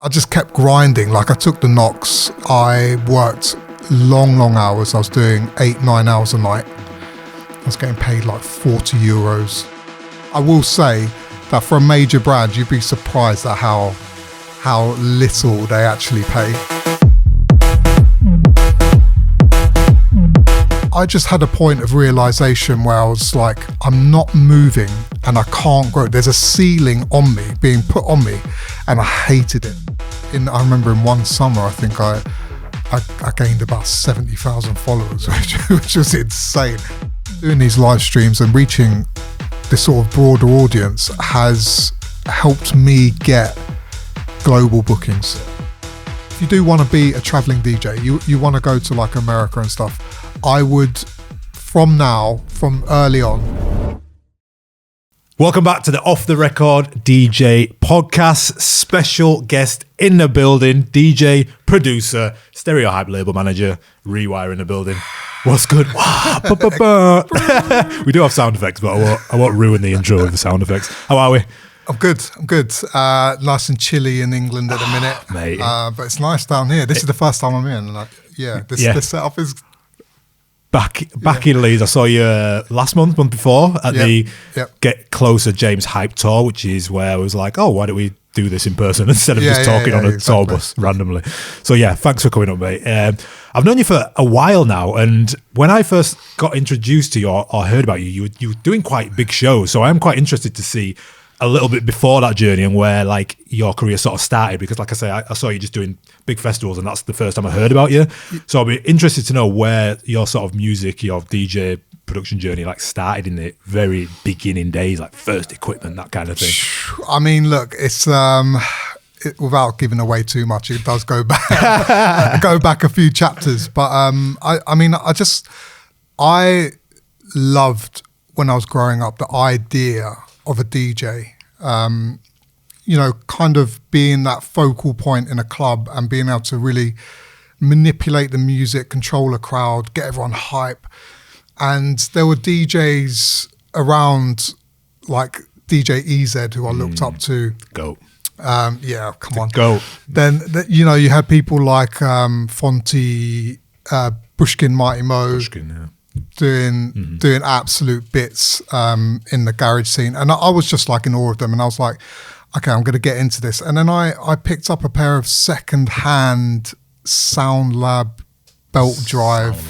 I just kept grinding. Like I took the knocks. I worked long hours. I was doing 8-9 hours a night. I was getting paid like 40 euros. I will say that for a major brand, you'd be surprised at how little they actually pay. I just had a point of realization where I was like, I'm not moving and I can't grow. There's a ceiling on me, being put on me, and I hated it. I remember in one summer, I think I gained about 70,000 followers, which was insane. Doing these live streams and reaching this sort of broader audience has helped me get global bookings. If you do want to be a traveling DJ, you want to go to like America and stuff, I would, from early on. Welcome back to the Off the Record DJ podcast. Special guest in the building, DJ, producer, Stereohype label manager, R3Wire in the building. What's good? We do have sound effects, but I won't ruin the intro with the sound effects. How are we? I'm good. Nice and chilly in England at the minute, mate. But it's nice down here. This is the first time I'm here, and this setup is back in Leeds. I saw you last month before at the Get Closer James Hype tour, which is where I was like, oh, why don't we do this in person instead of just talking on a tour bus randomly. So yeah, thanks for coming up, mate. I've known you for a while now, and when I first got introduced to you or heard about you were doing quite big shows. So I'm quite interested to see a little bit before that journey and where like your career sort of started, because like I say, I saw you just doing big festivals, and that's the first time I heard about you. So I'll be interested to know where your sort of music, your DJ production journey like started in the very beginning days, like first equipment, that kind of thing. I mean, look, it's without giving away too much, it does go back a few chapters. But I loved when I was growing up the idea of a DJ, kind of being that focal point in a club and being able to really manipulate the music, control a crowd, get everyone hype. And there were DJs around like DJ EZ, who I looked up to. Go. Come on. Go. Then, you had people like Fonty, Bushkin, Mighty Mo. Bushkin, yeah. Doing absolute bits in the garage scene, and I was just like in awe of them, and I was like, okay, I'm going to get into this. And then I picked up a pair of second-hand Sound belt drive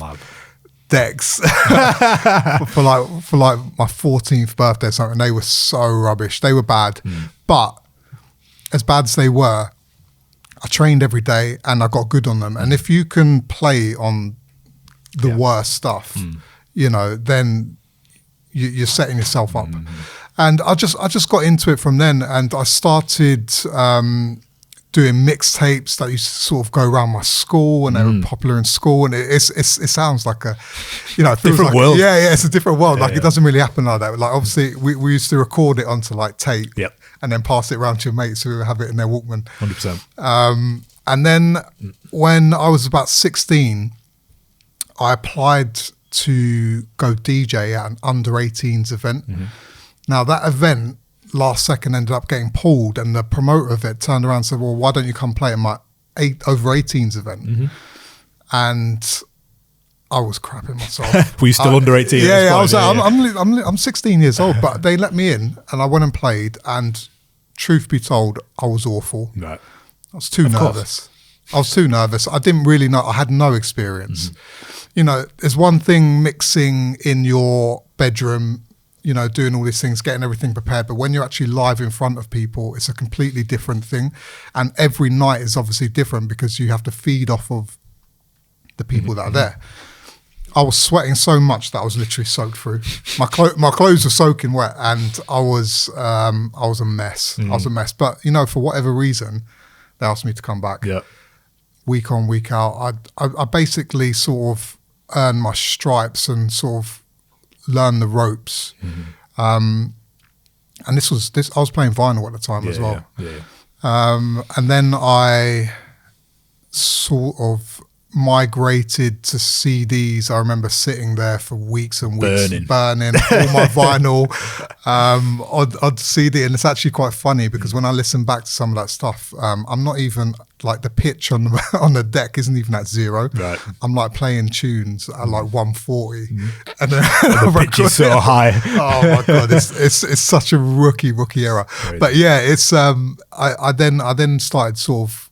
decks for like my 14th birthday or something. They were so rubbish. They were bad, but as bad as they were, I trained every day and I got good on them. And if you can play on the worst stuff, then you're setting yourself up. And I just got into it from then, and I started doing mixtapes that used to sort of go around my school, and they were popular in school. And it sounds like a, it feels different like, world. Yeah, it's a different world. It doesn't really happen like that. Like obviously we used to record it onto like tape, and then pass it around to your mates who have it in their Walkman. 100%. And then when I was about 16, I applied to go DJ at an under 18s event. Now that event last second ended up getting pulled, and the promoter of it turned around and said, well, why don't you come play at my over 18s event? And I was crapping myself. Were you still under 18? Yeah, I was. I'm 16 years old, but they let me in, and I went and played. And truth be told, I was awful. Right. I was too nervous. I didn't really know. I had no experience. There's one thing mixing in your bedroom, doing all these things, getting everything prepared. But when you're actually live in front of people, it's a completely different thing. And every night is obviously different because you have to feed off of the people that are there. I was sweating so much that I was literally soaked through. My clothes were soaking wet, and I was a mess. I was a mess. But for whatever reason, they asked me to come back. Yeah. Week on, week out. I basically sort of earned my stripes and sort of learned the ropes. And this I was playing vinyl at the time as well. And then I sort of migrated to CDs. I remember sitting there for weeks and weeks, burning all my vinyl on CD. And it's actually quite funny because when I listen back to some of that stuff, I'm not even like the pitch on the deck isn't even at 0. Right. I'm like playing tunes at like 140, and then the pitch is so high. Oh my god, it's such a rookie era. Right. But yeah, it's I then started sort of.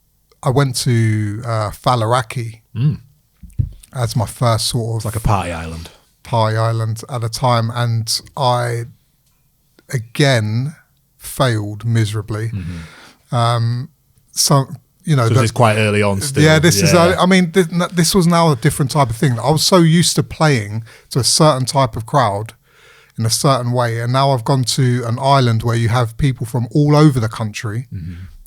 I went to Faliraki as my first sort of... It's like a party island. Party island at the time. And I, again, failed miserably. So, you know... So this is quite early on still. Yeah, this is... I mean, this was now a different type of thing. I was so used to playing to a certain type of crowd in a certain way. And now I've gone to an island where you have people from all over the country...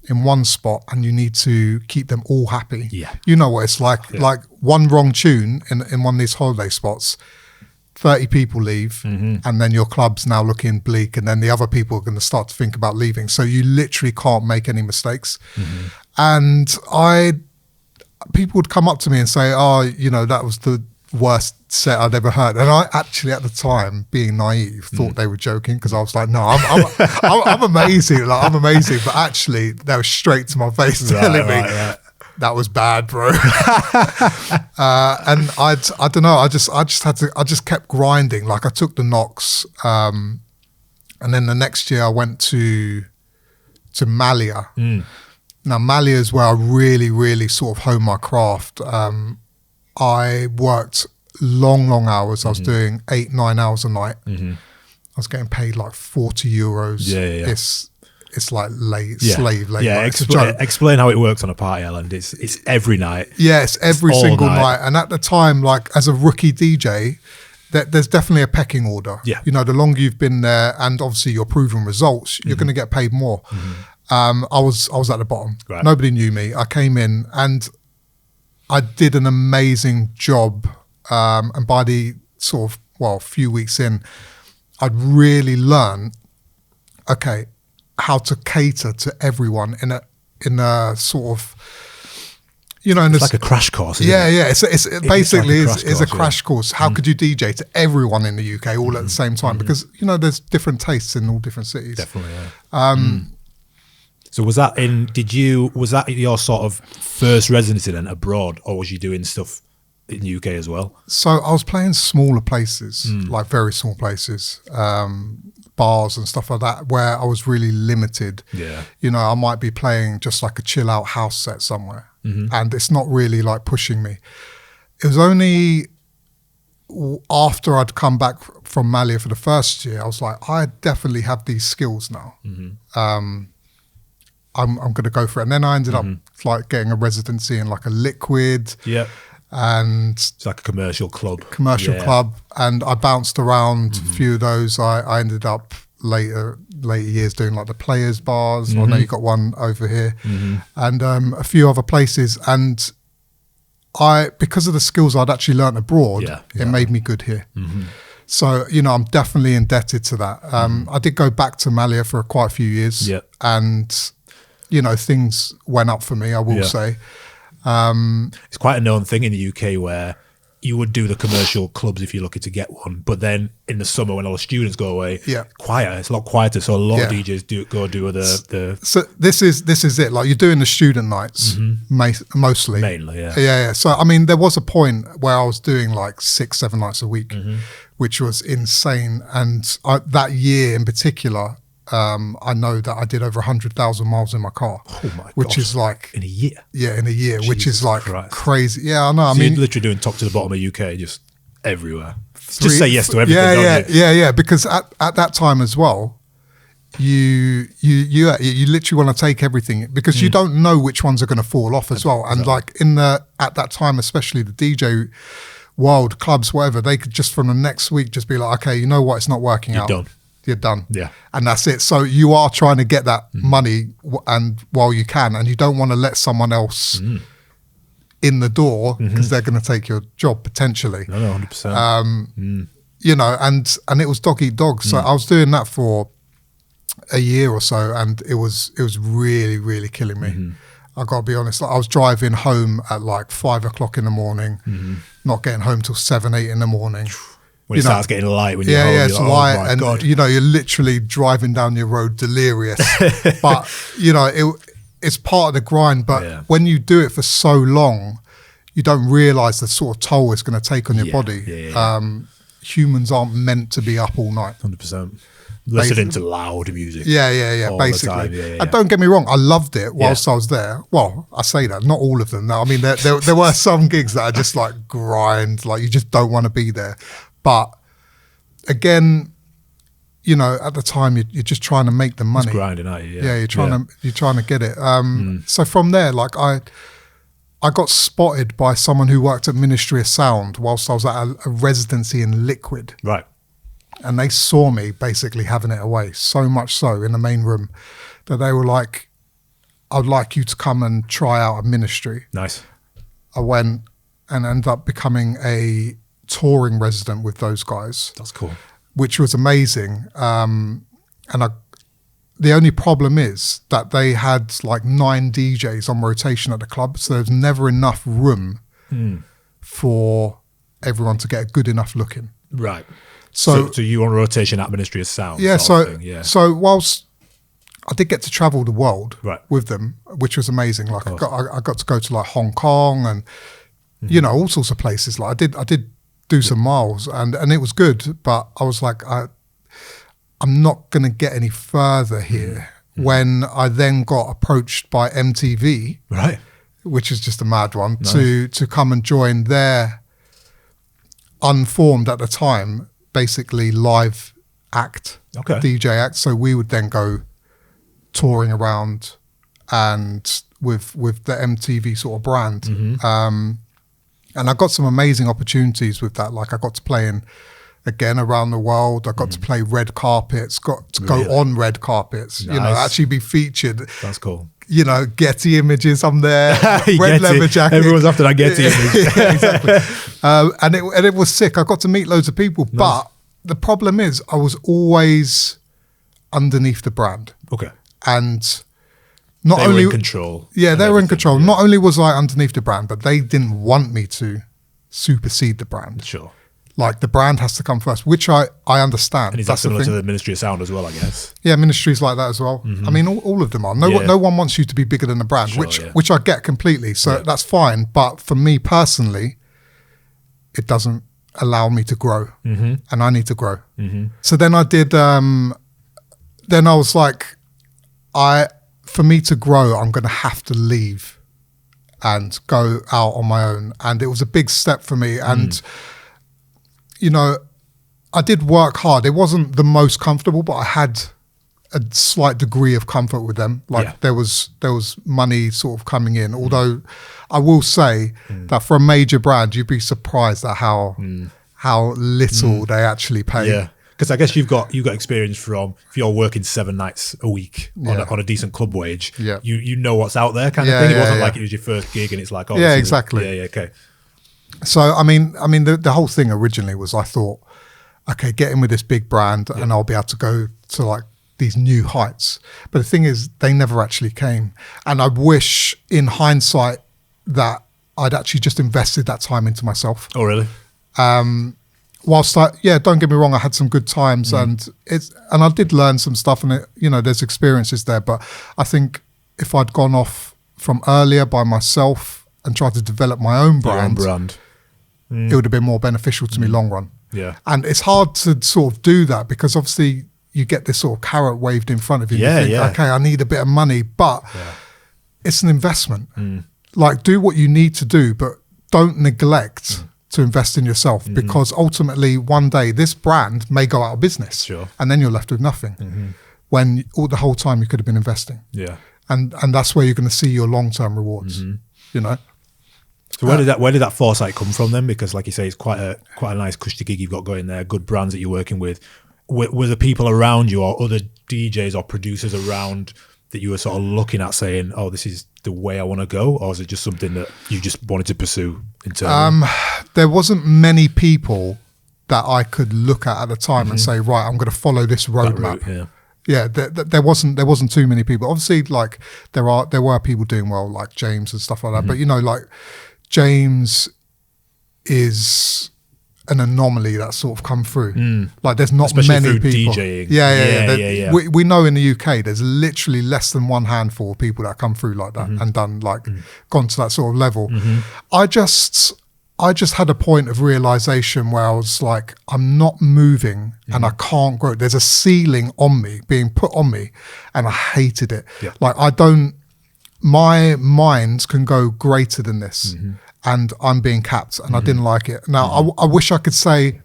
in one spot, and you need to keep them all happy. Yeah. You know what it's like. Yeah. Like one wrong tune in one of these holiday spots, 30 people leave, and then your club's now looking bleak, and then the other people are going to start to think about leaving. So you literally can't make any mistakes. And people would come up to me and say, oh, you know, that was the worst set I'd ever heard. And I actually, at the time, being naive, thought they were joking, because I was like, no, I'm amazing. Like, I'm amazing. But actually, they were straight to my face telling me that was bad, bro. And I don't know. I just kept grinding. Like, I took the knocks, and then the next year I went to Malia. Now, Malia is where I really, really sort of honed my craft. I worked long hours. I was doing 8-9 hours a night. I was getting paid like 40 euros. Yeah. It's like slave labor. Yeah, explain how it works on a party island. It's every night. Yeah, it's every single night. And at the time, like as a rookie DJ, there's definitely a pecking order. Yeah. You know, the longer you've been there, and obviously your proven results, you're going to get paid more. I was at the bottom. Right. Nobody knew me. I came in and I did an amazing job, and by the sort of, few weeks in, I'd really learned, okay, how to cater to everyone in a sort of, you know, it's like a crash course. Isn't it? Yeah. It's basically a crash course. How could you DJ to everyone in the UK all at the same time? Because you know, there's different tastes in all different cities. Definitely. Yeah. So was that your sort of first residency then abroad, or was you doing stuff in the UK as well? So I was playing smaller places, like very small places, bars and stuff like that, where I was really limited. Yeah. You know, I might be playing just like a chill out house set somewhere, and it's not really like pushing me. It was only after I'd come back from Malia for the first year, I was like, I definitely have these skills now. I'm going to go for it. And then I ended up like getting a residency in like a Liquid. Yeah. And it's like a commercial club. Club. And I bounced around a few of those. I ended up later years doing like the Players bars. I know you got one over here. And a few other places. And because of the skills I'd actually learnt abroad, it made me good here. So, you know, I'm definitely indebted to that. I did go back to Malia for quite a few years. Yeah. And you know, things went up for me, I will say. It's quite a known thing in the UK where you would do the commercial clubs if you're lucky to get one, but then in the summer when all the students go away, quiet. It's a lot quieter, so a lot of DJs do the. So this is it. Like, you're doing the student nights mostly, mainly. Yeah. So I mean, there was a point where I was doing like 6-7 nights a week, which was insane. And that year in particular, I know that I did over 100,000 miles in my car. Oh my God. Which is like in a year. Yeah, in a year, Jesus which is like Christ. Crazy. Yeah, I know. I mean, mean, you're literally doing top to the bottom of UK, just everywhere. Just say yes to everything. Yeah. Because at that time as well, you literally want to take everything, because you don't know which ones are going to fall off as well. And like at that time, especially the DJ world, clubs, whatever, they could just from the next week just be like, okay, you know what, it's not working out. You're done. Yeah. And that's it. So you are trying to get that money and while you can, and you don't want to let someone else in the door, because they're going to take your job potentially. No, 100%. You know, and it was dog eat dog. So I was doing that for a year or so, and it was really, really killing me. I got to be honest. Like, I was driving home at like 5 o'clock in the morning, not getting home till 7, 8 in the morning. When it starts getting light when you're home. Yeah, it's like, light. Oh my and, God. you're literally driving down your road delirious. But, it's part of the grind. But when you do it for so long, you don't realise the sort of toll it's going to take on your body. Humans aren't meant to be up all night. 100%. Listening to loud music. Yeah, basically. And don't get me wrong, I loved it whilst I was there. Well, I say that, not all of them. No, I mean, there were some gigs that are just like grind, like you just don't want to be there. But again, at the time you're just trying to make the money. It's grinding at you. Yeah, you're trying to get it. So from there, like I got spotted by someone who worked at Ministry of Sound whilst I was at a residency in Liquid. Right. And they saw me basically having it away, so much so in the main room that they were like, I'd like you to come and try out a Ministry. Nice. I went and ended up becoming a touring resident with those guys. That's cool. Which was amazing. The only problem is that they had like 9 DJs on rotation at the club, so there was never enough room for everyone to get a good enough looking. Right. So you on rotation at Ministry of Sound? Yeah. So whilst I did get to travel the world with them, which was amazing. Like I got to go to like Hong Kong and all sorts of places. Like I did do some miles and it was good, but I was like, I'm not going to get any further here. When I then got approached by MTV, right, which is just a mad one, to come and join their unformed at the time, basically live act, DJ act. So we would then go touring around and with the MTV sort of brand. And I got some amazing opportunities with that. Like I got to play again around the world. I got to play red carpets, got to go on red carpets, actually be featured. That's cool. Getty Images, I'm there. Red leather jacket. Everyone's after that Getty image. Yeah, exactly. And it was sick. I got to meet loads of people. Nice. But the problem is I was always underneath the brand. Okay. And they were in control. Yeah, they were in control. Yeah. Not only was I underneath the brand, but they didn't want me to supersede the brand. Sure. Like the brand has to come first, which I understand. And is that similar to the Ministry of Sound as well, I guess? Yeah, Ministries like that as well. I mean, all of them are. No one wants you to be bigger than the brand, which I get completely. So that's fine. But for me personally, it doesn't allow me to grow. And I need to grow. So then I did, then I was like, for me to grow, I'm going to have to leave and go out on my own. And it was a big step for me. And, I did work hard. It wasn't the most comfortable, but I had a slight degree of comfort with them. Like there was money sort of coming in. Although I will say that for a major brand, you'd be surprised at how little they actually pay. Yeah. Because I guess you've got experience from, if you're working 7 nights a week on a decent club wage, you know what's out there kind of thing. It wasn't like it was your first gig and it's like, yeah, exactly. Okay. So, I mean, the whole thing originally was I thought, okay, get in with this big brand and I'll be able to go to like these new heights. But the thing is, they never actually came. And I wish in hindsight that I'd actually just invested that time into myself. Oh, really? Whilst don't get me wrong, I had some good times and I did learn some stuff and there's experiences there. But I think if I'd gone off from earlier by myself and tried to develop my own brand, it would have been more beneficial to me long run. Yeah. And it's hard to sort of do that because obviously you get this sort of carrot waved in front of you. Yeah, and you think, okay, I need a bit of money, but it's an investment. Like do what you need to do, but don't neglect to invest in yourself because ultimately one day this brand may go out of business and then you're left with nothing when the whole time you could have been investing. Yeah. And that's where you're going to see your long-term rewards, So where did that foresight come from then? Because like you say, it's quite a nice cushy gig you've got going there, good brands that you're working with. Were the people around you or other DJs or producers around that you were sort of looking at saying, oh, this is the way I want to go? Or is it just something that you just wanted to pursue internally? There wasn't many people that I could look at the time and say, right, I'm going to follow this roadmap. Yeah, there wasn't too many people. Obviously, like there were people doing well, like James and stuff like that. But you know, like James is an anomaly that's sort of come through. Like there's not Especially many through people. DJing. Yeah. We know in the UK there's literally less than one handful of people that come through like that and done like gone to that sort of level. I just had a point of realization where I was like, I'm not moving and I can't grow. There's a ceiling on me being put on me, and I hated it. Yeah. Like my mind can go greater than this. And I'm being capped, and I didn't like it. Now, I wish I could say,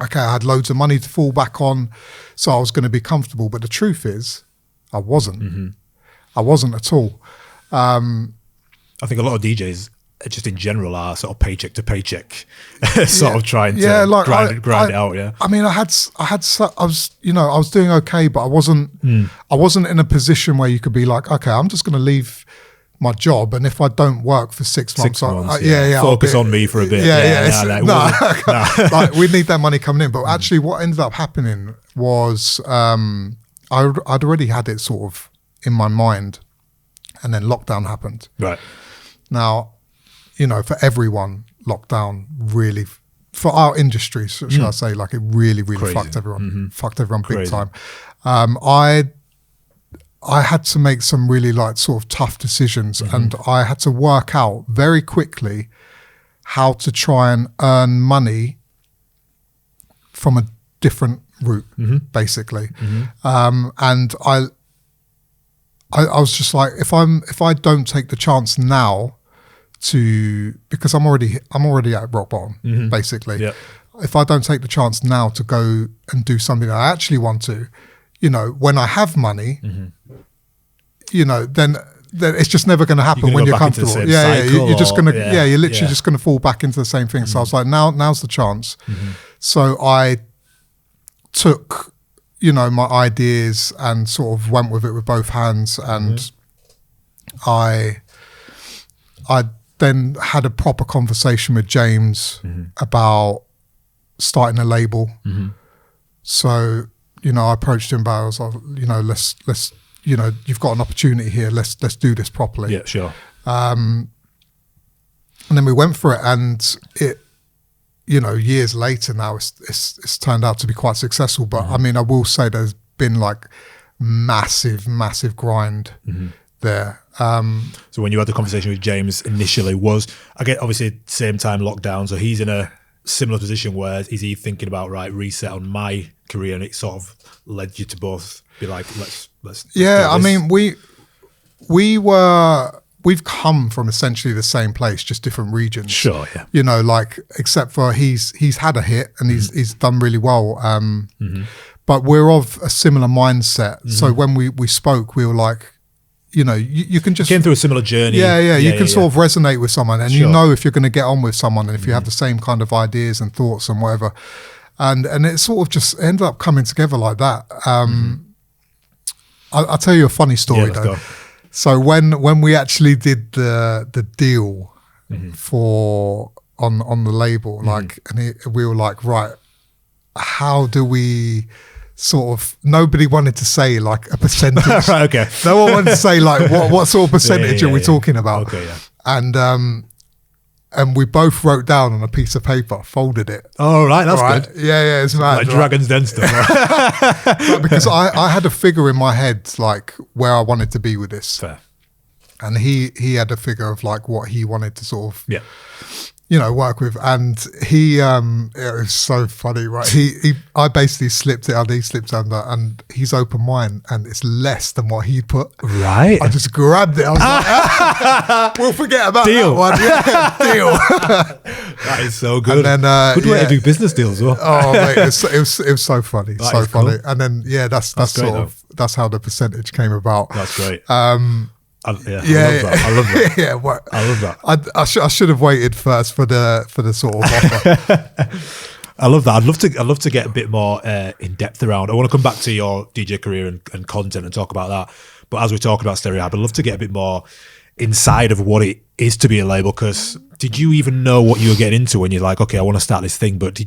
okay, I had loads of money to fall back on, so I was going to be comfortable. But the truth is, I wasn't. I wasn't at all. I think a lot of DJs, just in general, are sort of paycheck to paycheck, sort of trying to like grind it out. Yeah. I mean, I was doing okay, but I wasn't in a position where you could be like, okay, I'm just going to leave my job, and if I don't work for 6 months, focus on me for a bit. Like we need that money coming in. But actually, what ended up happening was I'd already had it sort of in my mind, and then lockdown happened. Right. Now, you know, for everyone, lockdown really, for our industry, should I say, like it really Crazy. fucked everyone, big Crazy. time. I had to make some really like sort of tough decisions, and I had to work out very quickly how to try and earn money from a different route, basically. And I was just like, if I don't take the chance now because I'm already at rock bottom, basically. Yep. If I don't take the chance now to go and do something that I actually want to, you know, when I have money, you know, then it's just never going to happen when you're comfortable. You're just going to, you're literally just going to fall back into the same thing. So I was like, now's the chance. So I took, you know, my ideas and sort of went with it with both hands. And I then had a proper conversation with James about starting a label. So, you know, I approached him about, I was like, you know, let's, you know, you've got an opportunity here. Let's do this properly. Yeah, sure. And then we went for it, and it, you know, years later now, it's turned out to be quite successful. But I mean, I will say there's been like massive grind there. So when you had the conversation with James initially, was, I get obviously same time lockdown, so he's in a similar position where is he thinking about reset on my career, and it sort of led you to both be like, let's I mean, we've come from essentially the same place, just different regions. Sure, yeah. You know, like except for he's had a hit and he's done really well. But we're of a similar mindset. So when we spoke, we were like, you know, you can just came through a similar journey. You can sort of resonate with someone, and you know if you're going to get on with someone, and if you have the same kind of ideas and thoughts and whatever, and it sort of just ended up coming together like that. I'll tell you a funny story though. Go. So when we actually did the deal for on the label, like, and we were like, right, how do we? Sort of, nobody wanted to say like a percentage. Right, okay. No one wanted to say like what sort of percentage are we talking about? Okay, yeah. And we both wrote down on a piece of paper, folded it. Oh, right, that's good. Yeah, it's mad. Like Dragon's Den stuff. Right, because I had a figure in my head like where I wanted to be with this. Fair. And he had a figure of like what he wanted to sort of you know, work with, and it was so funny, right? I basically slipped it under, he slipped under, and he's open mind, and it's less than what he'd put. Right. I just grabbed it. I was like, we'll forget about deal. that one. Yeah, deal. That is so good. And then, good way to do business deals, well. Oh, mate, it was so funny, so funny. Cool. And then, that's sort of, that's how the percentage came about. That's great. I love that. I love that. I should have waited first for the sort of offer. I love that. I'd love to get a bit more in depth around. I want to come back to your DJ career and content and talk about that. But as we're talking about Stereohype, I'd love to get a bit more inside of what it is to be a label? Because did you even know what you were getting into when you're like, okay, I want to start this thing? But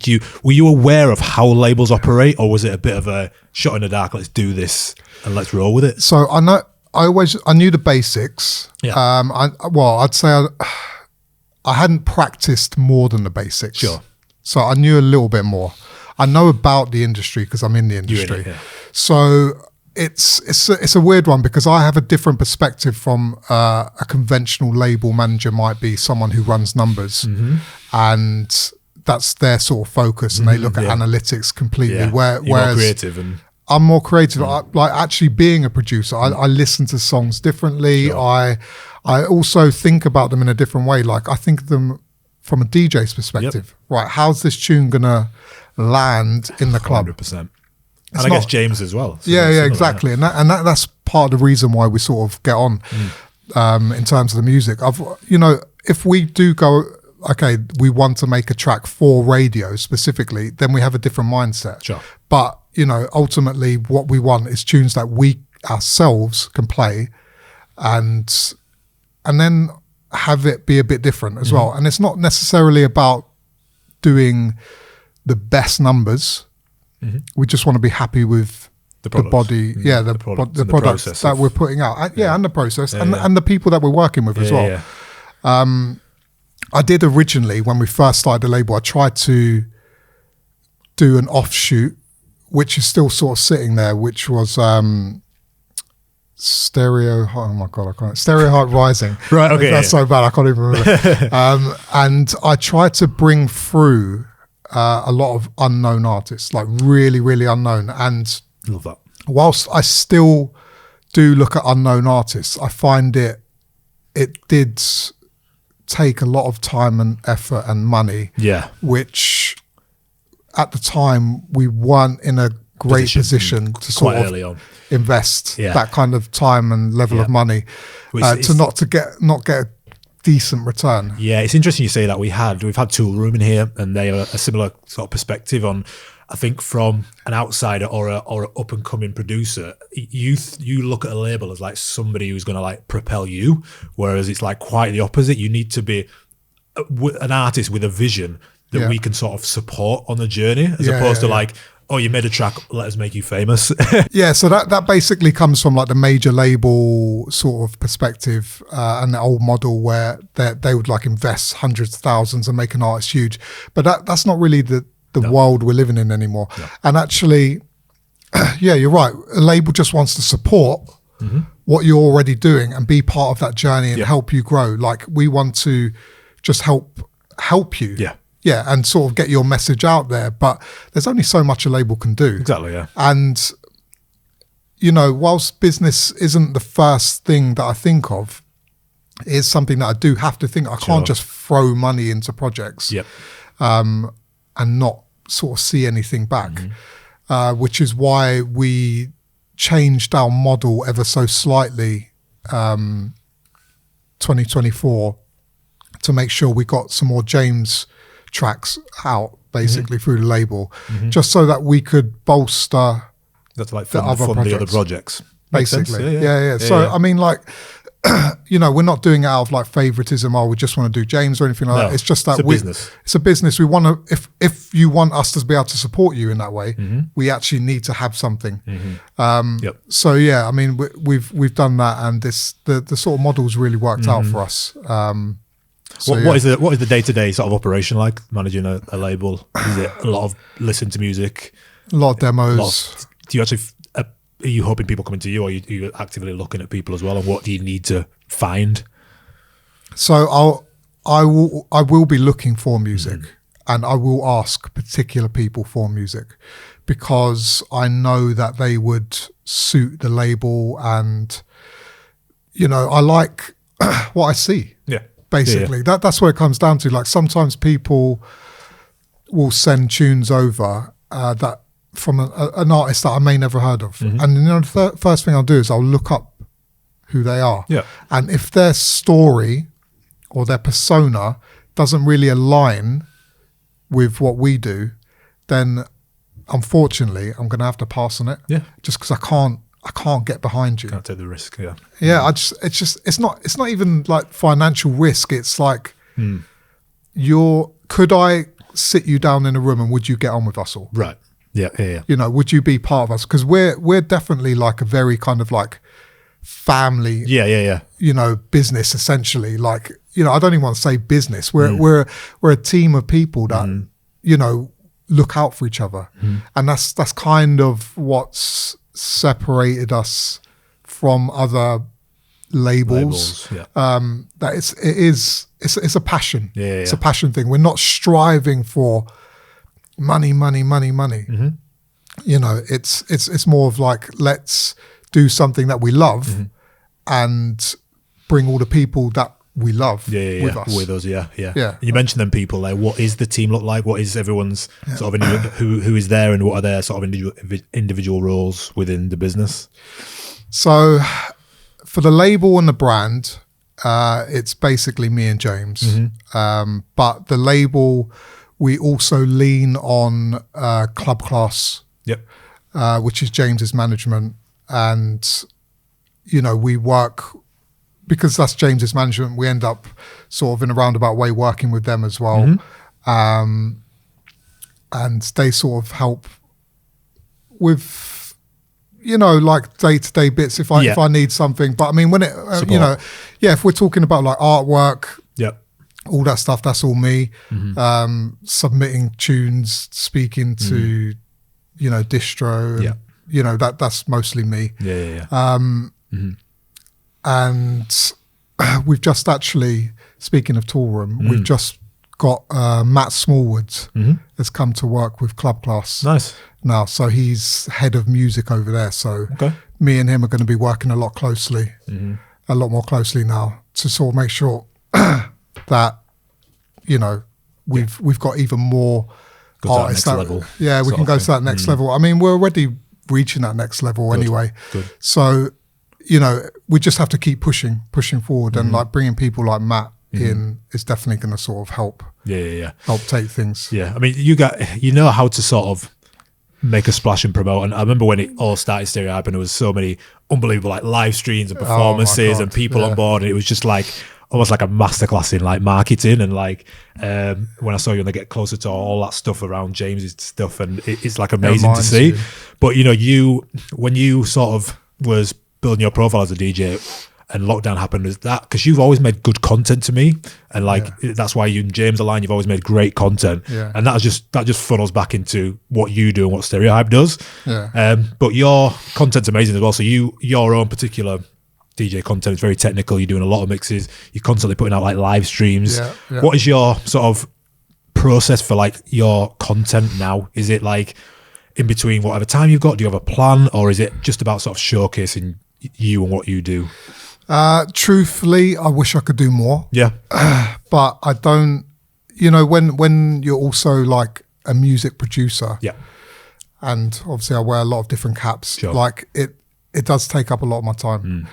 were you aware of how labels operate, or was it a bit of a shot in the dark? Let's do this and let's roll with it. So I knew the basics. Yeah. I'd say I hadn't practiced more than the basics. Sure. So I knew a little bit more. I know about the industry because I'm in the industry. You're in it, yeah. So it's a weird one because I have a different perspective from a conventional label manager might be someone who runs numbers, and that's their sort of focus, and they look at analytics completely. Yeah. Whereas more creative and I'm more creative. Like actually being a producer, I listen to songs differently. Sure. I also think about them in a different way. Like I think of them from a DJ's perspective. Right, how's this tune gonna land in the club? 100%. And I guess James as well. So yeah, exactly. And that's part of the reason why we sort of get on in terms of the music. If we do go, okay, we want to make a track for radio specifically, then we have a different mindset. Sure. But, ultimately what we want is tunes that we ourselves can play and then have it be a bit different as well. And it's not necessarily about doing the best numbers. We just want to be happy with the body, the products that we're putting out, and the process, and the people that we're working with as well. Yeah. I did originally, when we first started the label, I tried to do an offshoot, which is still sort of sitting there, which was Stereohype. Oh my god, I can't. Stereohype Rising. Right. Okay. That's so bad. I can't even remember. And I tried to bring through a lot of unknown artists, like really, really unknown. And love that. Whilst I still do look at unknown artists, I find it did take a lot of time and effort and money. Yeah. Which at the time we weren't in a great position to sort of early on invest that kind of time and level of money to not get a decent return. Yeah, it's interesting you say that. We've had Tool Room in here, and they have a similar sort of perspective on, I think, from an outsider or a up and coming producer. You look at a label as like somebody who's going to like propel you, whereas it's like quite the opposite. You need to be an artist with a vision that we can sort of support on the journey, as opposed to like, oh, you made a track, let us make you famous. Yeah, so that basically comes from like the major label sort of perspective and the old model where they would like invest hundreds of thousands and make an artist huge. But that's not really the world we're living in anymore. No. And actually, yeah, you're right. A label just wants to support what you're already doing and be part of that journey and help you grow. Like we want to just help you. Yeah. Yeah, and sort of get your message out there. But there's only so much a label can do. Exactly, yeah. And, whilst business isn't the first thing that I think of, it is something that I do have to think. I can't just throw money into projects and not sort of see anything back, which is why we changed our model ever so slightly 2024 to make sure we got some more James tracks out basically through the label, just so that we could bolster the other projects. Basically, yeah. So I mean, like, we're not doing it out of like favoritism, or we just want to do James or anything like that. It's just that it's a business. We want to, if you want us to be able to support you in that way, we actually need to have something. So yeah, I mean, we've done that, and the sort of model's really worked out for us. So, what is the day-to-day sort of operation like, managing a label? Is it a lot of listen to music, a lot of demos? Do you actually are you hoping people coming to you, or are you actively looking at people as well, and what do you need to find? So I will be looking for music, and I will ask particular people for music, because I know that they would suit the label, and I like what I see. Yeah. Basically, that's what it comes down to. Like sometimes people will send tunes over that from an artist that I may never heard of, and the first thing I'll do is I'll look up who they are. Yeah. And if their story or their persona doesn't really align with what we do, then unfortunately I'm going to have to pass on it. Yeah. Just because I can't get behind you. Can't take the risk. Yeah. Yeah. It's not even like financial risk. It's like could I sit you down in a room and would you get on with us all? Right. Yeah. You know, would you be part of us? Because we're definitely like a very kind of like family. Yeah. You know, business essentially. Like, you know, I don't even want to say business. We're a team of people that you know look out for each other, and that's kind of what's separated us from other labels. That it's a passion. It's a passion thing. We're not striving for money. You know, it's more of like, let's do something that we love and bring all the people that we love with us. With us, yeah. You mentioned them people there. What is the team look like? What is everyone's sort of who is there, and what are their sort of individual roles within the business? So for the label and the brand, it's basically me and James. But the label, we also lean on Club Class, which is James's management, and you know, we work. Because that's James's management, we end up sort of in a roundabout way working with them as well. And they sort of help with, you know, like day-to-day bits if I need something. But I mean, when it, you know, if we're talking about like artwork, all that stuff, that's all me. Submitting tunes, speaking to, you know, distro, and, you know, that's mostly me. And we've just actually, speaking of tool room, we've just got Matt Smallwood has come to work with Club Class. Nice. Now, so he's head of music over there. So me and him are going to be working a lot more closely now to sort of make sure that, you know, we've got even more artists. Level. Yeah, we can go to that next level. I mean, we're already reaching that next level anyway. So, you know, we just have to keep pushing forward, and like bringing people like Matt in is definitely going to sort of help. Help take things. Yeah, I mean, you know how to sort of make a splash and promote. And I remember when it all started, Stereohype, and there was so many unbelievable like live streams and performances and people on board, and it was just like almost like a masterclass in like marketing. And like when I saw you and they get closer to all that stuff around James's stuff, and it's like amazing to see. But you know, when you sort of was building your profile as a DJ and lockdown happened, is that because you've always made good content to me, and like that's why you and James align. You've always made great content, and that just funnels back into what you do and what Stereohype does. But your content's amazing as well. So your own particular DJ content is very technical. You're doing a lot of mixes. You're constantly putting out like live streams. What is your sort of process for like your content now? Is it like in between whatever time you've got? Do you have a plan, or is it just about sort of showcasing you and what you do? Truthfully, I wish I could do more. But I don't. You know, when you're also like a music producer, and obviously I wear a lot of different caps. Like it does take up a lot of my time.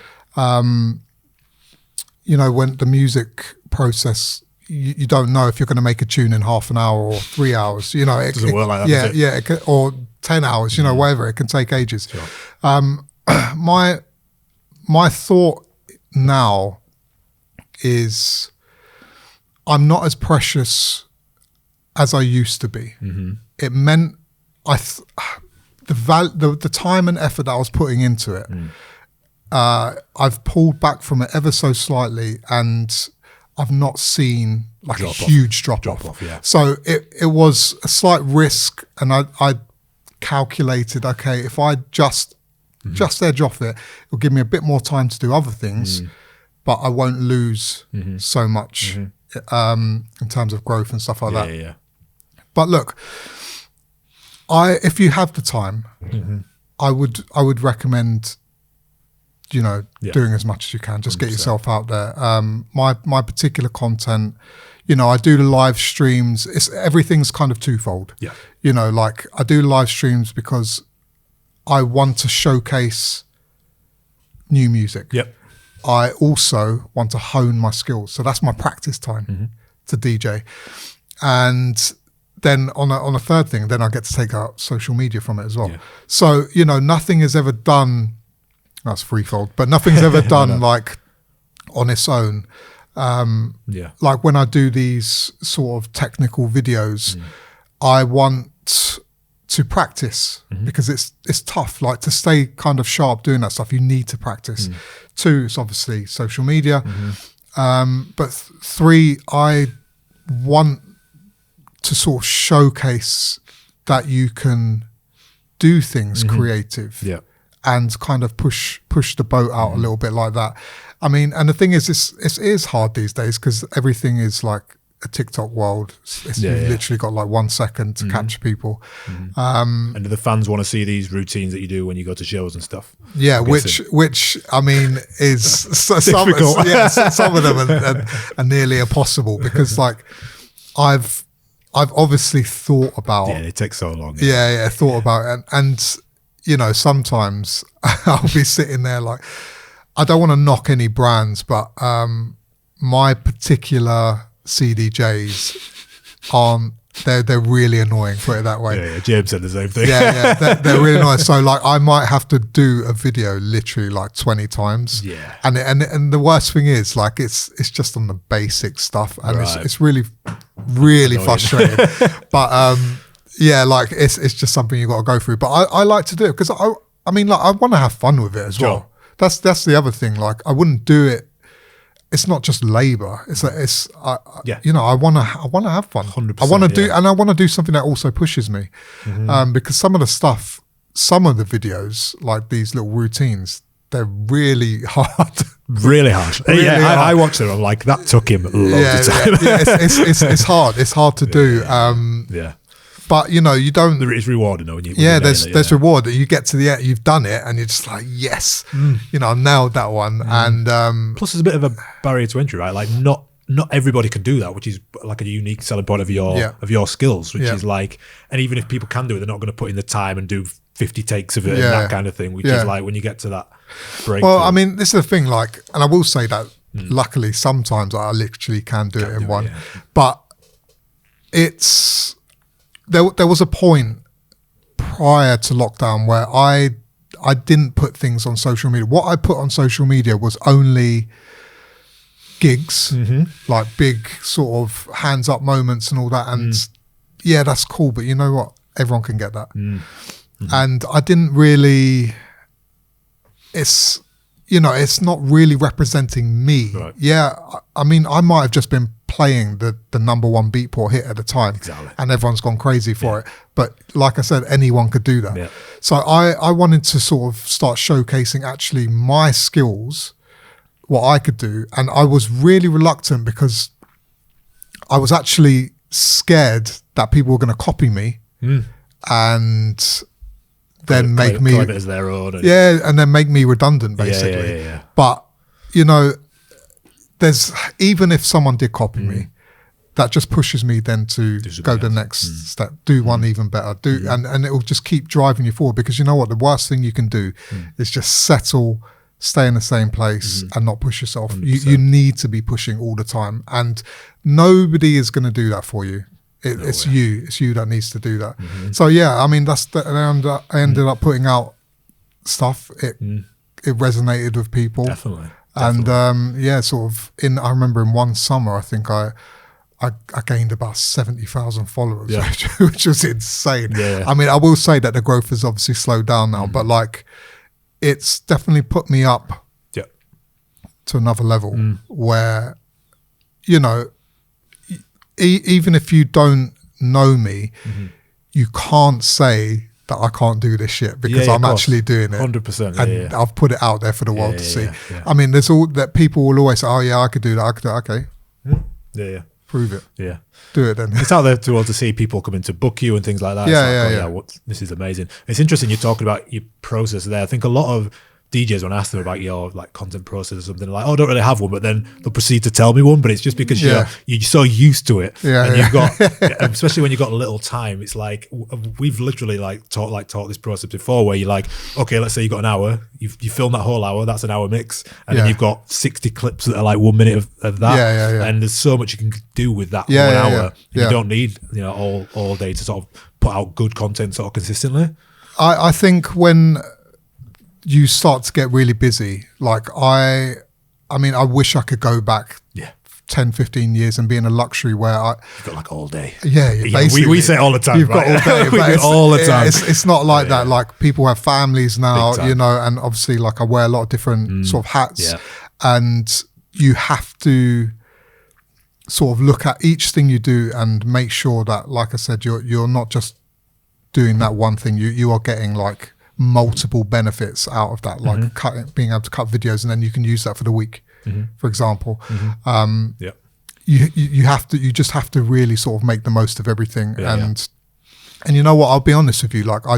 You know, when the music process, you don't know if you're going to make a tune in half an hour or 3 hours. You know, it doesn't work like that. It can, or 10 hours. You know, whatever. It can take ages. My thought now is I'm not as precious as I used to be. It meant the time and effort that I was putting into it, I've pulled back from it ever so slightly, and I've not seen like a huge drop off. So it was a slight risk, and I calculated, okay, if I just edge off it, it'll give me a bit more time to do other things, but I won't lose so much in terms of growth and stuff like that. But look, if you have the time, I would recommend, you know, doing as much as you can. Just 100%. Get yourself out there. My particular content, you know, I do the live streams. Everything's kind of twofold. You know, like I do live streams because I want to showcase new music. I also want to hone my skills. So that's my practice time to DJ. And then on a third thing, then I get to take out social media from it as well. So, you know, nothing is ever done That's threefold. But nothing's ever done like on its own. Like when I do these sort of technical videos, I want to practice because it's tough. Like to stay kind of sharp doing that stuff, you need to practice. 2, it's obviously social media. But 3, I want to sort of showcase that you can do things creative and kind of push the boat out a little bit like that. I mean, and the thing is, it is hard these days because everything is like a TikTok world. You've literally got like 1 second to catch people. And do the fans want to see these routines that you do when you go to shows and stuff? Yeah, which I mean is some of them are nearly impossible because like I've obviously thought about. Yeah, it takes so long. Thought about it, and you know, sometimes I'll be sitting there like, I don't want to knock any brands, but my particular CDJs aren't. They're really annoying, put it that way. Yeah, James said the same thing. They're really annoying. So like, I might have to do a video literally like 20 times. Yeah, and the worst thing is like it's just on the basic stuff, and it's really frustrating. But like it's just something you got to go through. But I like to do it because I mean like I want to have fun with it as well. That's the other thing. Like I wouldn't do it. It's not just labor. You know, I want to have fun. 100%, I want to do, and I want to do something that also pushes me, because some of the videos, like these little routines, they're really hard. Really hard. Really hard. I watched it. I'm like, that took him loads of time. It's hard. It's hard to do. But you know, you don't. It's rewarding though. There's reward that you get to the end. You've done it, and you're just like, yes, you know, I nailed that one. And plus, there's a bit of a barrier to entry, right? Like, not everybody can do that, which is like a unique selling point of your skills, which is like, and even if people can do it, they're not going to put in the time and do 50 takes of it and that kind of thing. Which is like when you get to that breakthrough. Well, I mean, this is the thing. Like, and I will say that luckily sometimes I literally can do it in one, but it's. There was a point prior to lockdown where I didn't put things on social media. What I put on social media was only gigs, like big sort of hands up moments and all that. And yeah, that's cool. But you know what? Everyone can get that. And I didn't really, it's not really representing me. Right. Yeah. I mean, I might have just been playing the #1 Beatport hit at the time, and everyone's gone crazy for it. But like I said, anyone could do that. Yeah. So I wanted to sort of start showcasing actually my skills, what I could do, and I was really reluctant because I was actually scared that people were going to copy me and then make me as their own, and then make me redundant basically. But you know, there's, even if someone did copy me, that just pushes me then to go the next step, do one even better, and it will just keep driving you forward, because you know what, the worst thing you can do is just settle, stay in the same place and not push yourself. You need to be pushing all the time, and nobody is going to do that for you. It's you that needs to do that. So yeah, I mean, I ended up putting out stuff. It resonated with people. Definitely. And sort of I remember in one summer, I think I gained about 70,000 followers, which was insane. I mean, I will say that the growth has obviously slowed down now, but like, it's definitely put me up to another level where, you know, even if you don't know me, you can't say that I can't do this shit, because I'm actually doing it. 100%. And I've put it out there for the world to see. I mean, there's all that people will always say, oh yeah, I could do that. I could do that. Okay. Prove it. Yeah. Do it then. It's out there to see people come in to book you and things like that. This is amazing. It's interesting you're talking about your process there. I think a lot of DJs, when I ask them about your like content process or something, like, oh, I don't really have one, but then they'll proceed to tell me one. But it's just because you're so used to it, and you've got, especially when you've got a little time. It's like we've literally taught this process before, where you're like, okay, let's say you got an hour, you film that whole hour, that's an hour mix, and then you've got 60 clips that are like 1 minute of that, and there's so much you can do with that 1 hour. You don't need all day to sort of put out good content sort of consistently. I think when you start to get really busy. Like I mean, I wish I could go back 10, 15 years and be in a luxury where you've got like all day. Yeah, we say it all the time. You've got all day. We do it all the time. It's not like that. Like people have families now, you know, and obviously like I wear a lot of different sort of hats, and you have to sort of look at each thing you do and make sure that, like I said, you're not just doing that one thing. You are getting like multiple benefits out of that, like being able to cut videos, and then you can use that for the week. For example, you just have to really sort of make the most of everything, and you know what? I'll be honest with you. Like I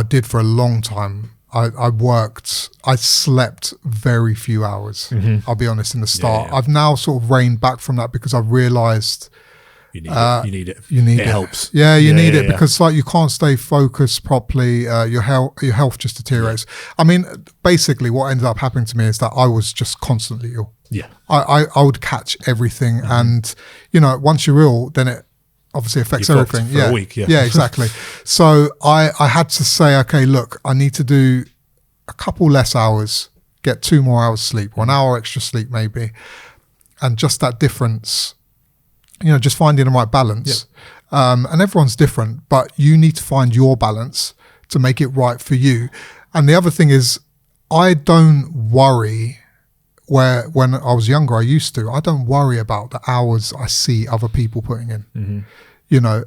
did for a long time. I slept very few hours. I'll be honest. In the start, I've now sort of reined back from that because I've realised. You need it. It helps. Yeah, you need it because like you can't stay focused properly. Your health just deteriorates. I mean, basically, what ended up happening to me is that I was just constantly ill. Yeah, I would catch everything, and you know, once you're ill, then it obviously affects everything. For a week. Yeah, exactly. So I had to say, okay, look, I need to do a couple less hours, get 2 more hours sleep, 1 hour extra sleep maybe, and just that difference. You know, just finding the right balance. And everyone's different, but you need to find your balance to make it right for you. And the other thing is, I don't worry when I was younger, I used to. I don't worry about the hours I see other people putting in. You know,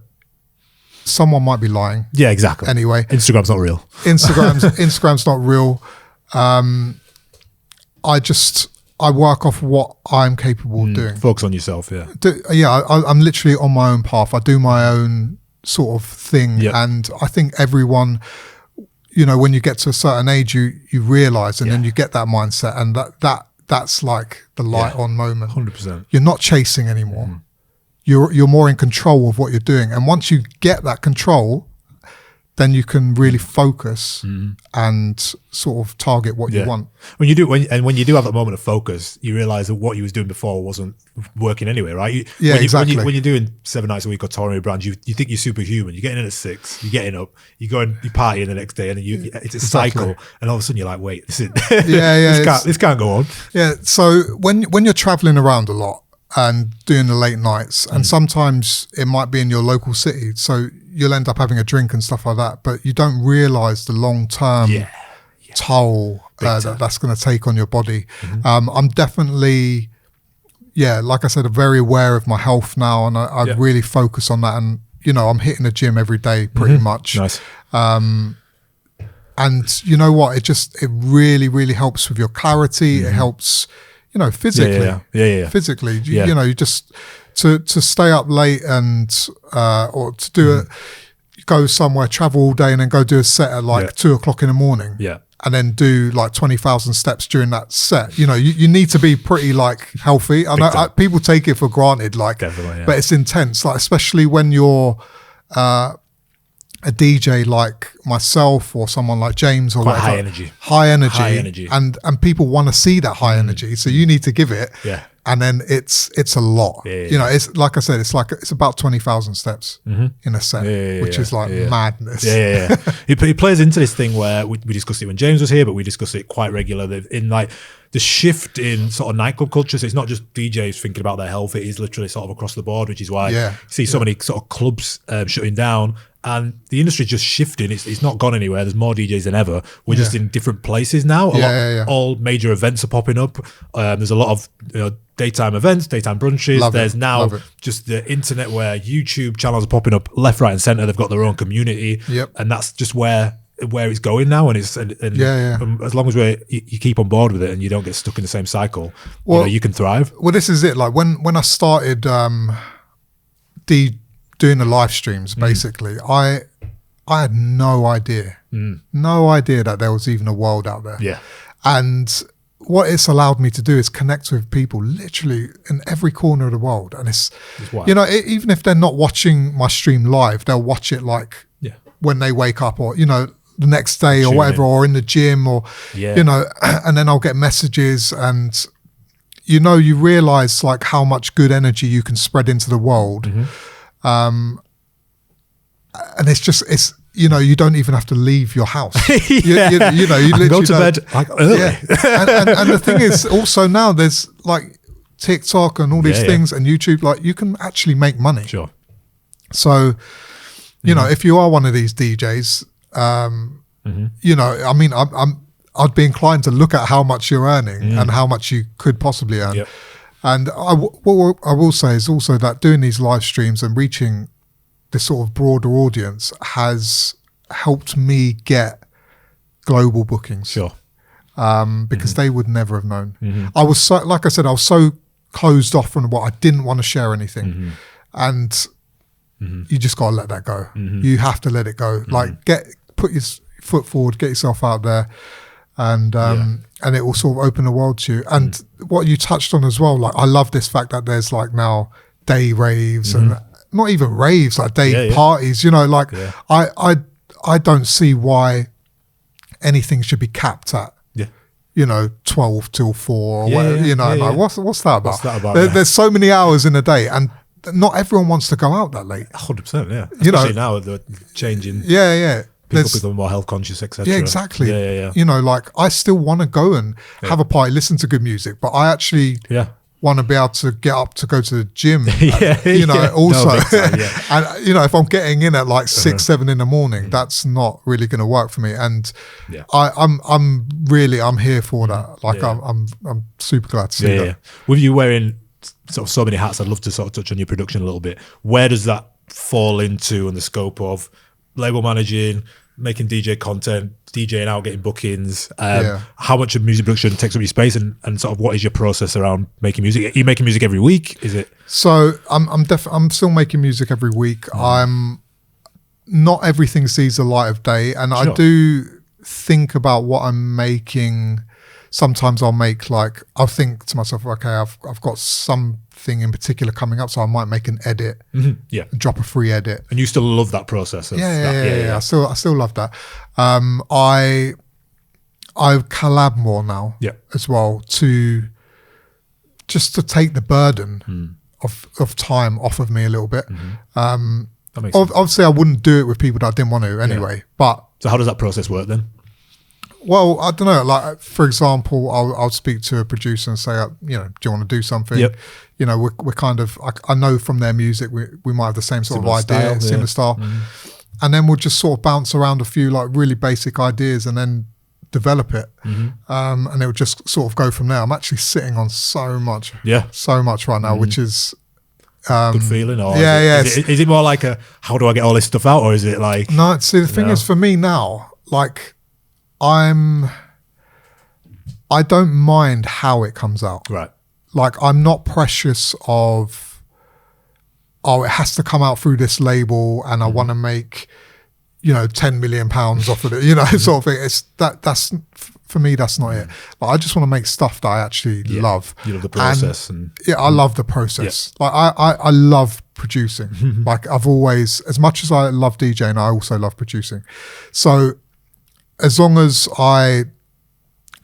someone might be lying. Yeah, exactly. Anyway. Instagram's not real. Instagram's not real. I work off what I'm capable of doing. Focus on yourself, I'm literally on my own path. I do my own sort of thing. And I think everyone, you know, when you get to a certain age, you realise, and then you get that mindset, and that's like the light on moment. 100%. You're not chasing anymore. You're more in control of what you're doing. And once you get that control, then you can really focus and sort of target what you want. When you do have that moment of focus, you realise that what you was doing before wasn't working anyway, right? Exactly. When you're doing 7 nights a week or touring with brands, you think you're superhuman. You're getting in at 6, you're getting up, you go and you party the next day, and then it's a cycle, and all of a sudden you're like, wait, this can't go on. Yeah. So when you're traveling around a lot and doing the late nights, and sometimes it might be in your local city, so you'll end up having a drink and stuff like that, but you don't realise the long-term toll that's going to take on your body. I'm definitely, like I said, I'm very aware of my health now, and I really focus on that, and you know, I'm hitting the gym every day pretty much. Nice. And you know what, it really, really helps with your clarity. It helps, you know, physically. Physically, you know, you just to stay up late and or to do it, go somewhere, travel all day, and then go do a set at like 2 o'clock in the morning. And then do like 20,000 steps during that set. You know, you need to be pretty like healthy. I know people take it for granted, like, but it's intense. Like, especially when you're a DJ like myself or someone like James or whatever. High energy, and people want to see that high energy, so you need to give it. And then it's a lot. You know, it's like I said, it's about 20,000 steps in a set, which is like madness. It plays into this thing where we discussed it when James was here, but we discussed it quite regularly in like the shift in sort of nightclub culture. So it's not just DJs thinking about their health; it is literally sort of across the board, which is why you see so many sort of clubs shutting down. And the industry's just shifting. It's not gone anywhere. There's more DJs than ever. We're just in different places now. All major events are popping up. There's a lot of daytime events, daytime brunches. There's now just the internet where YouTube channels are popping up left, right, and centre. They've got their own community, and that's just where it's going now. And it's as long as you keep on board with it and you don't get stuck in the same cycle, you can thrive. Well, this is it. Like when I started doing the live streams, basically, I had no idea that there was even a world out there. And what it's allowed me to do is connect with people literally in every corner of the world. And it's you know, even if they're not watching my stream live, they'll watch it like when they wake up, or you know, the next day or whatever, or in the gym, or you know, and then I'll get messages, and you know, you realize like how much good energy you can spread into the world. And it's you don't even have to leave your house. Yeah. You literally go to bed like early. Yeah. And the thing is, also now there's like TikTok and all these things and YouTube, like you can actually make money. Sure. So, you know, if you are one of these DJs, you know, I mean, I'd be inclined to look at how much you're earning and how much you could possibly earn. Yep. And what I will say is also that doing these live streams and reaching this sort of broader audience has helped me get global bookings. Sure. Because they would never have known. I was so, like I said, I was so closed off from what I didn't want to share anything. And you just got to let that go. You have to let it go. Like put your foot forward, get yourself out there, and it will sort of open the world to you. And what you touched on as well, like I love this fact that there's like now day raves and not even raves, like day parties, you know, like I don't see why anything should be capped at, you know, 12 till 4 or whatever, you know, like what's that about? What's that about? There's so many hours in a day and not everyone wants to go out that late. 100%, yeah. You know, especially now they're changing. Yeah. People become more health conscious, etc. Yeah, exactly. Yeah. You know, like I still want to go and have a party, listen to good music, but I actually want to be able to get up to go to the gym. You know, also. No, time, and you know, if I'm getting in at like 6, 7 in the morning, that's not really going to work for me. And I'm here for that. Like I'm super glad to see that. With you wearing sort of so many hats, I'd love to sort of touch on your production a little bit. Where does that fall into in the scope of label managing, making DJ content, DJing out, getting bookings? How much of music production takes up your space, and sort of what is your process around making music? Are you making music every week? Is it? So I'm still making music every week. I'm not everything sees the light of day, and I do think about what I'm making. Sometimes I'll think to myself, okay, I've got something in particular coming up, so I might make an edit, drop a free edit. And you still love that process? Yeah. I still love that. I collab more now, as well, to take the burden of time off of me a little bit. That makes sense. Obviously, I wouldn't do it with people that I didn't want to anyway. But so, how does that process work then? Well, I don't know. Like, for example, I'll speak to a producer and say, you know, do you want to do something? You know, we're kind of, I know from their music, we might have the same sort of idea, similar style. And then we'll just sort of bounce around a few like really basic ideas and then develop it. And it'll just sort of go from there. I'm actually sitting on so much right now, which is... good feeling? Or is it more like how do I get all this stuff out? Or is it like... No, see, the thing is for me now, like... I don't mind how it comes out. Right. Like I'm not precious of, it has to come out through this label and I want to make, you know, 10 million pounds off of it, you know, sort of thing. It's that's for me, that's not it. Like I just want to make stuff that I actually love. You love the process. I love the process. Like I love producing. Like I've always, as much as I love DJing, I also love producing. So as long as I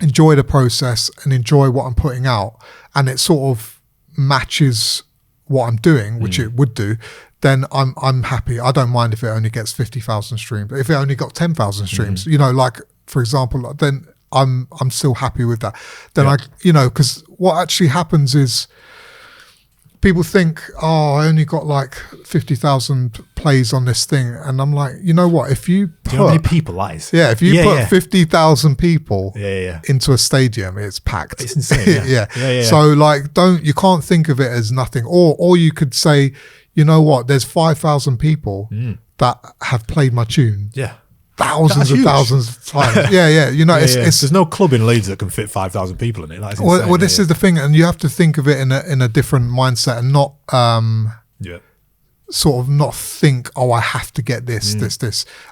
enjoy the process and enjoy what I'm putting out and it sort of matches what I'm doing, which it would do, then I'm happy. I don't mind if it only gets 50,000 streams. If it only got 10,000 streams, you know, like for example, then I'm still happy with that. Then you know, because what actually happens is people think, I only got like 50,000 plays on this thing. And I'm like, you know what? If you put... Do you know how many people lies? Yeah, if you put 50,000 people into a stadium, it's packed. It's insane, yeah. So like, you can't think of it as nothing. Or you could say, you know what? There's 5,000 people that have played my tune. Yeah. Thousands and thousands of times. You know, it's there's no club in Leeds that can fit 5,000 people in it. That's insane, well, this is the thing, and you have to think of it in a different mindset and not sort of not think, I have to get this.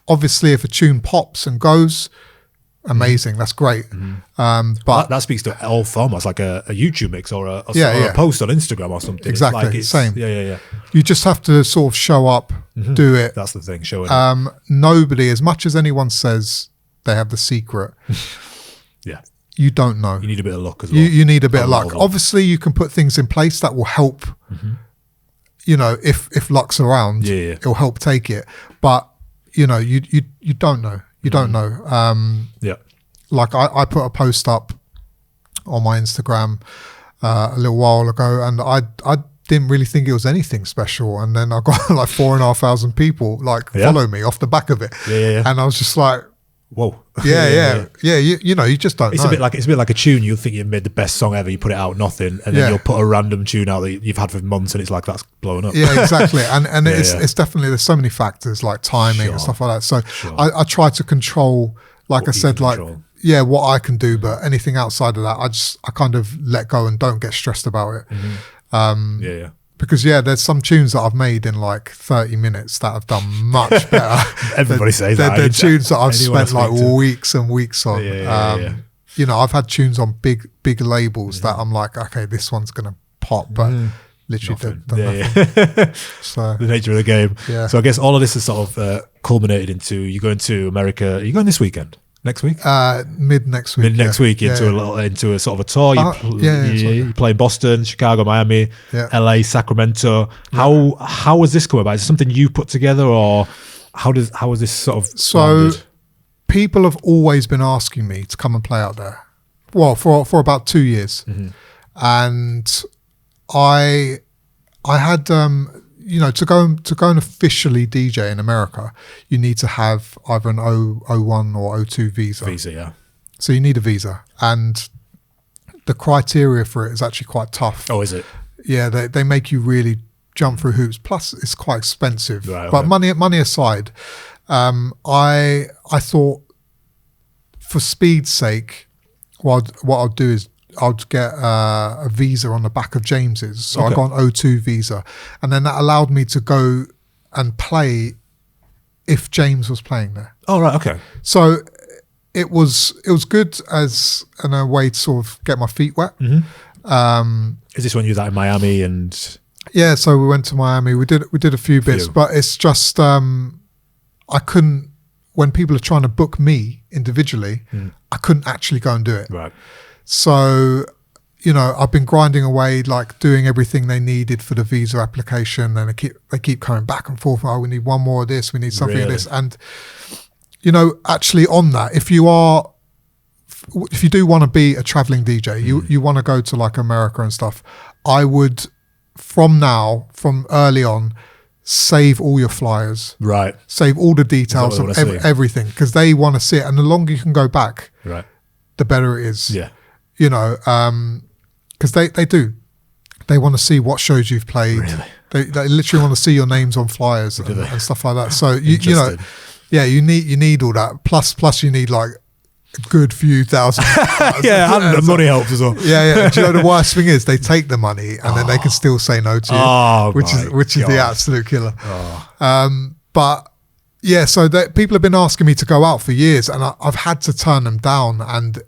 Obviously, if a tune pops and goes, amazing, that's great. But that speaks to all formats, like a YouTube mix or a post on Instagram or something. Exactly, it's same. Yeah. You just have to sort of show up, do it. That's the thing, showing it. Nobody, as much as anyone says they have the secret, you don't know. You need a bit of luck as well. You need a bit of luck. Obviously, you can put things in place that will help. You know, if luck's around, it'll help take it. But you know, you don't know. You don't know. Yeah. Like I put a post up on my Instagram a little while ago, and I didn't really think it was anything special, and then I got like 4,500 people like follow me off the back of it. And I was just like, whoa. Yeah. You know, you just don't know. It's a bit like a tune. You think you made the best song ever, you put it out, nothing, and then you'll put a random tune out that you've had for months, and it's like, that's blowing up. Yeah, exactly. And it's definitely, there's so many factors like timing and stuff like that. So I try to control, like what I said, like what I can do, but anything outside of that, I kind of let go and don't get stressed about it. Because there's some tunes that I've made in like 30 minutes that have done much better. Everybody says that. They're tunes that I've spent like weeks and weeks on. You know, I've had tunes on big labels that I'm like, okay, this one's gonna pop, but literally done nothing. So the nature of the game. Yeah. So I guess all of this is sort of culminated into you going to America. Are you going this weekend? Next week? Mid next week. Into a sort of a tour. You play in Boston, Chicago, Miami, LA, Sacramento. How was this come about? Is it something you put together, or how was this sort of landed? People have always been asking me to come and play out there. Well, for about 2 years, and I had you know, to go and officially DJ in America, you need to have either an O1 or O2 visa. So you need a visa, and the criteria for it is actually quite tough. Oh, is it? Yeah, they make you really jump through hoops. Plus, it's quite expensive. Right, but money aside, I thought for speed's sake, what I'll do is I'd get a visa on the back of James's. So I got an O2 visa, and then that allowed me to go and play if James was playing there. Oh, right, okay. So it was good as in a way to sort of get my feet wet. Is this when you was out in Miami and? Yeah, so we went to Miami. We did a few bits, but it's just I couldn't. When people are trying to book me individually, I couldn't actually go and do it. Right. So, you know, I've been grinding away, like doing everything they needed for the visa application, and they keep coming back and forth. Oh, we need one more of this. We need something of this. And, you know, actually on that, if you do want to be a traveling DJ, you want to go to like America and stuff, I would, from early on, save all your flyers. Right. Save all the details of everything, because they want to see it. And the longer you can go back, the better it is. Yeah. You know, because they do. They want to see what shows you've played. Really? They literally want to see your names on flyers and stuff like that. So you know, you need all that. Plus you need like a good few thousand. And the money helps as well. Do you know the worst thing is they take the money and then they can still say no to you, which is the absolute killer. But yeah, so people have been asking me to go out for years, and I've had to turn them down, and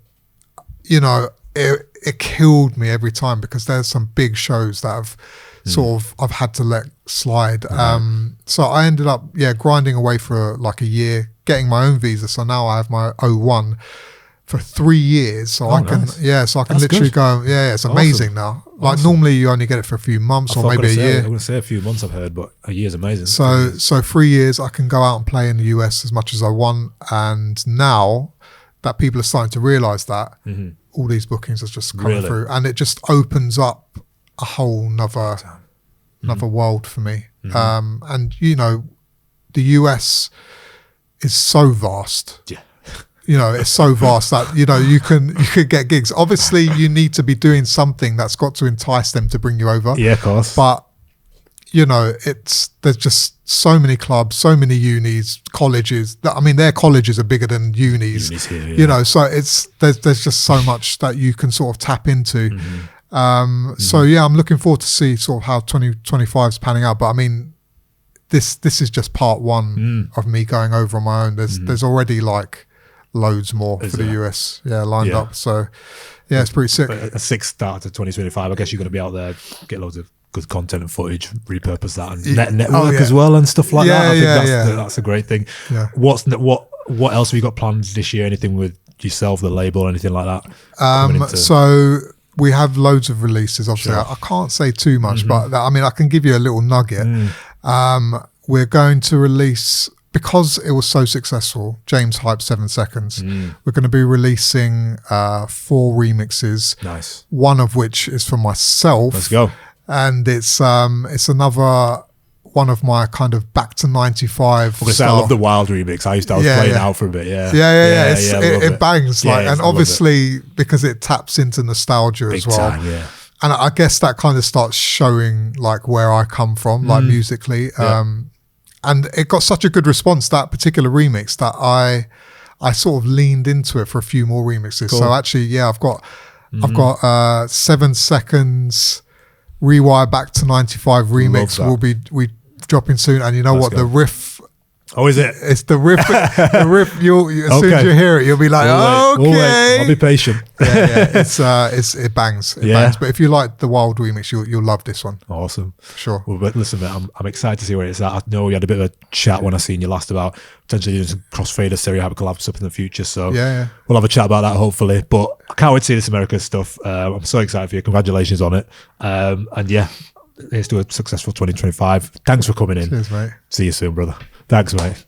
you know, it killed me every time, because there's some big shows that I've had to let slide. So I ended up grinding away for like a year, getting my own visa. So now I have my O1 for 3 years, so I can literally go. It's amazing now. Like normally you only get it for a few months or maybe a year. I'm going to say a few months I've heard, but a year's amazing. So 3 years I can go out and play in the US as much as I want, and now that people are starting to realise that, all these bookings are just coming through, and it just opens up a whole another world for me. And you know, the US is so vast. Yeah. You know, it's so vast that, you know, you could get gigs. Obviously, you need to be doing something that's got to entice them to bring you over. Yeah, of course. But you know, there's just so many clubs, so many unis, colleges. I mean, their colleges are bigger than unis. Here, you know, so there's just so much that you can sort of tap into. So yeah, I'm looking forward to see sort of how 2025 is panning out. But I mean, this is just part one of me going over on my own. There's already like loads more for the US lined up. So yeah, it's pretty sick. A 6th start to 2025. I guess you're going to be out there, get loads of good content and footage, repurpose that, and network as well and stuff like that. I think that's a great thing. Yeah. What else have you got planned this year? Anything with yourself, the label, anything like that? So we have loads of releases. Obviously, I can't say too much, but I mean, I can give you a little nugget. We're going to release, because it was so successful, James Hype 7 Seconds, we're going to be releasing 4 remixes. Nice. One of which is for myself. Let's go. And it's another one of my kind of back to 95. I love the Wild remix. I was playing out for a bit. Yeah. It bangs and obviously because it taps into nostalgia Big as well. Time, yeah. And I guess that kind of starts showing like where I come from, like musically. And it got such a good response, that particular remix, that I sort of leaned into it for a few more remixes. Cool. So actually, I've got 7 Seconds Rewire Back to 95 remix will be dropping soon. And you know what? The riff. Oh, is it? It's the riff. The riff. As soon as you hear it, you'll be like, we'll wait. I'll be patient. It bangs. It bangs. But if you like the Wild remix, you'll love this one. Awesome. Sure. Well, but listen, mate, I'm excited to see where it's at. I know we had a bit of a chat when I seen you last about potentially doing some crossfader Stereohype collab stuff in the future. So we'll have a chat about that hopefully. But I can't wait to see this America stuff. I'm so excited for you. Congratulations on it. And here's to a successful 2025. Thanks for coming in. Cheers, mate. See you soon, brother. Thanks, mate.